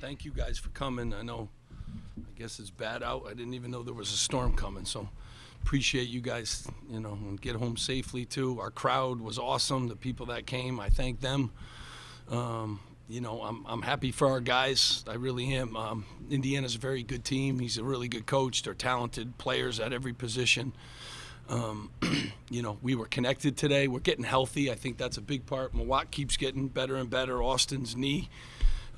thank you guys for coming. I guess it's bad out. I didn't even know there was a storm coming, so appreciate you guys, and get home safely too. Our crowd was awesome. The people that came, I thank them. I'm happy for our guys. I really am. Indiana's a very good team. He's a really good coach. They're talented players at every position. We were connected today. We're getting healthy. I think that's a big part. Mawat keeps getting better and better. Austin's knee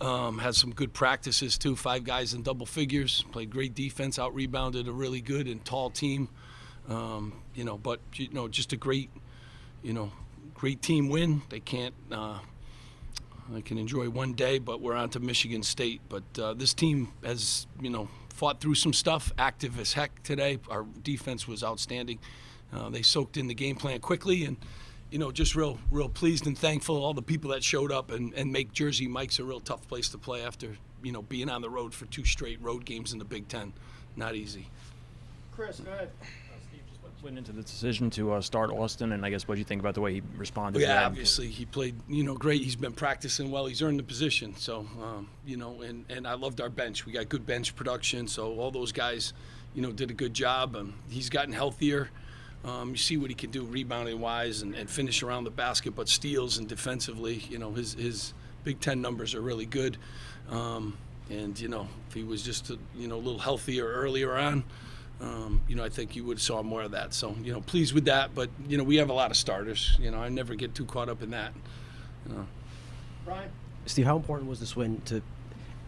has some good practices too. 5 guys in double figures. Played great defense. Out-rebounded a really good and tall team. Just a great team win. They can't. I can enjoy one day, but we're on to Michigan State. But this team has, fought through some stuff, active as heck today. Our defense was outstanding. They soaked in the game plan quickly, and, just real pleased and thankful all the people that showed up and make Jersey Mike's a real tough place to play after, being on the road for 2 straight road games in the Big Ten. Not easy. Chris, go ahead. Went into the decision to start Austin, and I guess what do you think about the way he responded? Yeah, obviously he played, great. He's been practicing well. He's earned the position. So, and I loved our bench. We got good bench production. So all those guys, did a good job. He's gotten healthier. You see what he can do rebounding wise and finish around the basket, but steals and defensively, his Big Ten numbers are really good. If he was just a little healthier earlier on, I think you would have saw more of that. So, pleased with that. But, we have a lot of starters. I never get too caught up in that. Brian? Steve, how important was this win to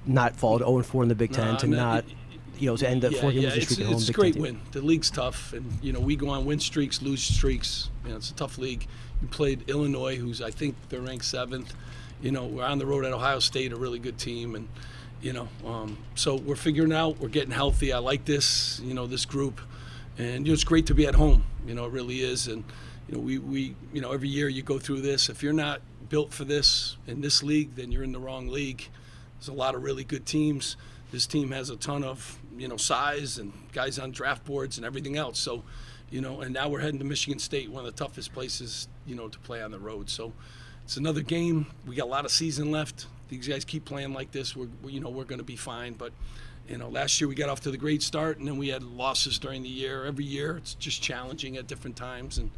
not fall to 0-4 in the Big Ten, to end that 4 games streak at home? It's a great win. The league's tough. And, we go on win streaks, lose streaks. It's a tough league. You played Illinois, who's, I think, they're ranked 7th. We're on the road at Ohio State, a really good team. And, so we're figuring out, we're getting healthy. I like this, this group, and it's great to be at home. It really is. And we every year you go through this. If you're not built for this in this league, then you're in the wrong league. There's a lot of really good teams. This team has a ton of size and guys on draft boards and everything else. So, and now we're heading to Michigan State, one of the toughest places to play on the road. So it's another game. We got a lot of season left. These guys keep playing like this, we're going to be fine. But, last year we got off to the great start, and then we had losses during the year. Every year it's just challenging at different times. And,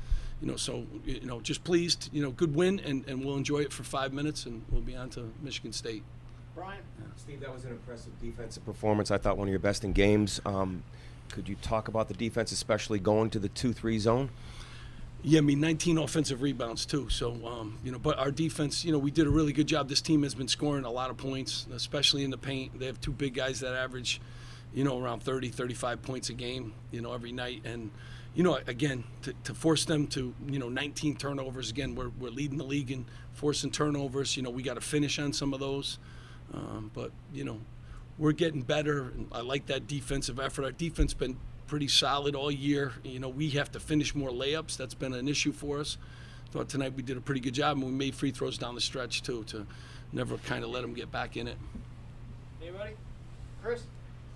just pleased, good win, and we'll enjoy it for 5 minutes, and we'll be on to Michigan State. Brian? Steve, that was an impressive defensive performance. I thought one of your best in games. Could you talk about the defense, especially going to the 2-3 zone? Yeah, 19 offensive rebounds too. So, but our defense, we did a really good job. This team has been scoring a lot of points, especially in the paint. They have 2 big guys that average, around 30, 35 points a game, every night. And, again, to force them to, 19 turnovers. Again, we're leading the league in forcing turnovers. We got to finish on some of those. But, we're getting better. I like that defensive effort. Our defense been pretty solid all year. We have to finish more layups. That's been an issue for us. Thought tonight we did a pretty good job, and we made free throws down the stretch too, to never kind of let them get back in it. Anybody? Chris?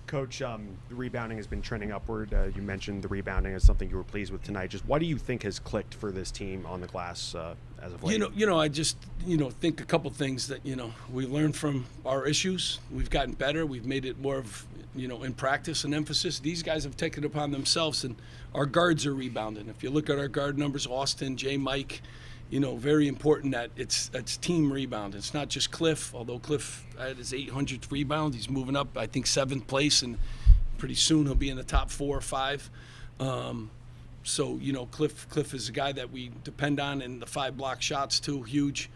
Coach, the rebounding has been trending upward. You mentioned the rebounding as something you were pleased with tonight. Just what do you think has clicked for this team on the glass as of late? I just think a couple things that we learned from our issues. We've gotten better. We've made it more of in practice and emphasis. These guys have taken it upon themselves, and our guards are rebounding. If you look at our guard numbers, Austin, Jay, Mike, very important that it's team rebound. It's not just Cliff, although Cliff had his 800th rebound. He's moving up, I think, 7th place, and pretty soon he'll be in the top 4 or 5. So, Cliff is a guy that we depend on, and the 5 block shots too, huge.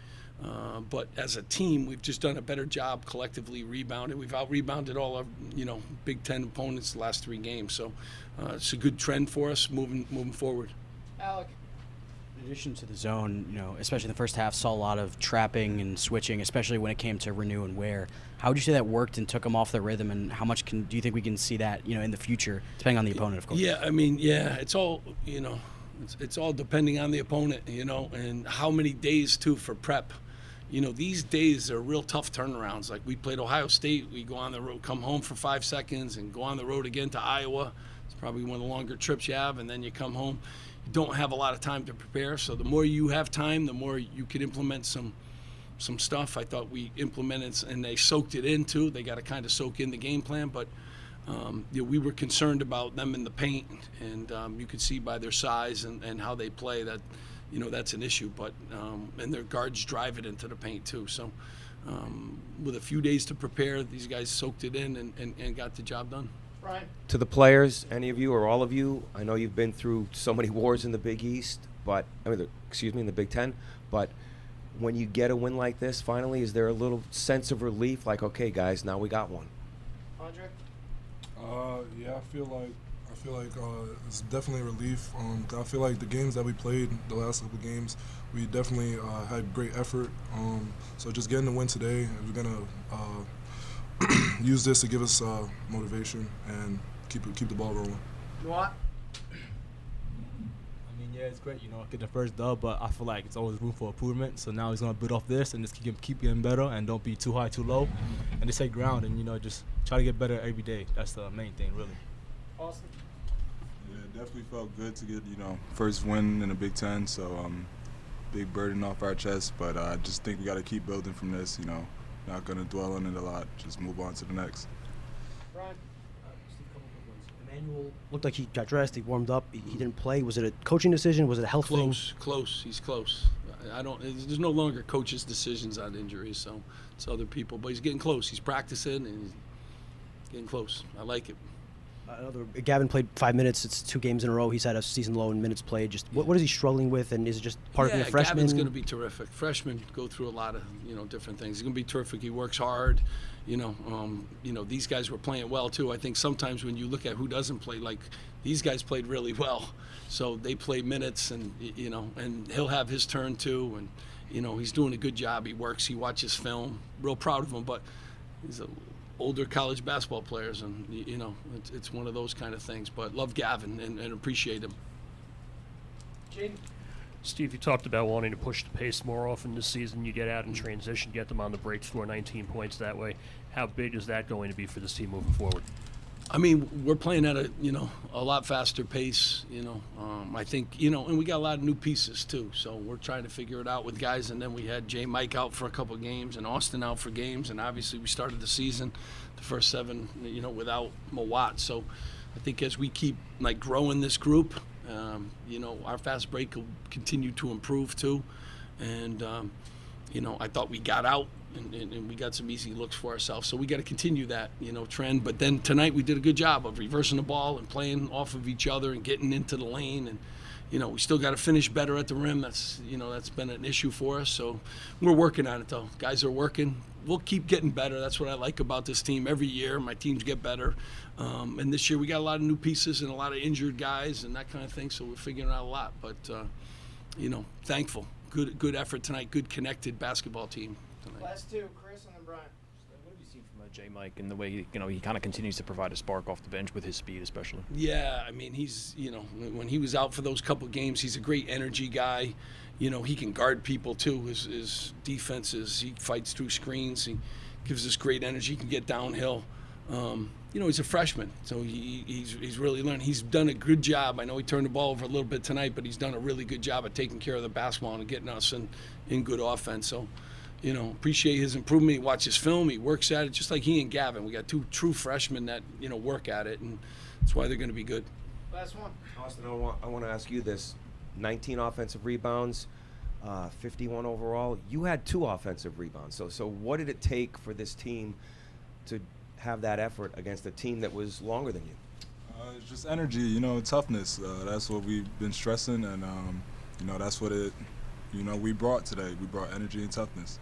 But as a team, we've just done a better job collectively rebounding. We've out-rebounded all our, Big Ten opponents the last 3 games. So it's a good trend for us moving forward. Alec? In addition to the zone, especially in the first half, saw a lot of trapping and switching, especially when it came to Renew and Ware. How would you say that worked and took them off the rhythm, and how much do you think we can see that, in the future, depending on the opponent, of course? Yeah, it's all, it's all depending on the opponent, and how many days, too, for prep. These days are real tough turnarounds. Like we played Ohio State, we go on the road, come home for 5 seconds, and go on the road again to Iowa. It's probably one of the longer trips you have, and then you come home. You don't have a lot of time to prepare, so the more you have time, the more you can implement some, some stuff. I thought we implemented, and they soaked it in too. They got to kind of soak in the game plan, but we were concerned about them in the paint, and you could see by their size and how they play that, that's an issue. But and their guards drive it into the paint too. So with a few days to prepare, these guys soaked it in and got the job done. Brian. To the players, any of you or all of you, I know you've been through so many wars in the Big East, but in the Big Ten. But when you get a win like this, finally, is there a little sense of relief? Like, okay, guys, now we got one. Andre. Yeah, I feel like it's definitely a relief. I feel like the games that we played, the last couple games, we definitely had great effort. So just getting the win today, we're gonna use this to give us motivation and keep the ball rolling. What? I mean, yeah, it's great, get the first dub, but I feel like it's always room for improvement. So now he's gonna build off this and just keep getting better, and don't be too high, too low, and just take ground and just try to get better every day. That's the main thing, really. Austin. Yeah, it definitely felt good to get first win in the Big Ten. So big burden off our chest, but I just think we got to keep building from this. Not gonna dwell on it a lot. Just move on to the next. Brian. Just a couple quick ones. Emmanuel looked like he got dressed. He warmed up. He didn't play. Was it a coaching decision? Was it a health thing? Close. He's close. There's no longer coaches' decisions on injuries, so it's other people. But he's getting close. He's practicing and he's getting close. I like it. Gavin played 5 minutes. It's 2 games in a row. He's had a season low in minutes played. Just what is he struggling with, and is it just part of being a freshman? Gavin's going to be terrific. Freshmen go through a lot of different things. He's going to be terrific. He works hard. These guys were playing well too. I think sometimes when you look at who doesn't play, like these guys played really well, so they play minutes, and and he'll have his turn too. And he's doing a good job. He works. He watches film. Real proud of him. But he's a older college basketball players, and it's one of those kind of things. But love Gavin and appreciate him. Jaden. Steve, you talked about wanting to push the pace more often this season. You get out in transition, get them on the break, score 19 points that way. How big is that going to be for this team moving forward? I mean, we're playing at a lot faster pace. I think and we got a lot of new pieces too. So we're trying to figure it out with guys. And then we had J. Mike out for a couple of games and Austin out for games. And obviously we started the season, the first 7, without Mawat. So I think as we keep growing this group, our fast break will continue to improve too. And I thought we got out. And we got some easy looks for ourselves. So we got to continue that, trend. But then tonight we did a good job of reversing the ball and playing off of each other and getting into the lane. And, we still got to finish better at the rim. That's been an issue for us. So we're working on it, though. Guys are working. We'll keep getting better. That's what I like about this team. Every year my teams get better. And this year we got a lot of new pieces and a lot of injured guys and that kind of thing. So we're figuring out a lot. But, thankful. Good effort tonight. Good connected basketball team. Last 2, Chris and then Brian. What have you seen from J. Mike and the way he kind of continues to provide a spark off the bench with his speed, especially? Yeah, I mean he's when he was out for those couple games, he's a great energy guy. He can guard people too. His defense he fights through screens. He gives us great energy. He can get downhill. He's a freshman, so he's really learned. He's done a good job. I know he turned the ball over a little bit tonight, but he's done a really good job of taking care of the basketball and getting us in good offense. So. Appreciate his improvement. He watches film. He works at it, just like he and Gavin. We got 2 true freshmen that work at it, and that's why they're going to be good. Last one. Austin, I want to ask you this: 19 offensive rebounds, 51 overall. You had 2 offensive rebounds. So what did it take for this team to have that effort against a team that was longer than you? It's just energy, toughness. That's what we've been stressing, and that's what we brought today. We brought energy and toughness.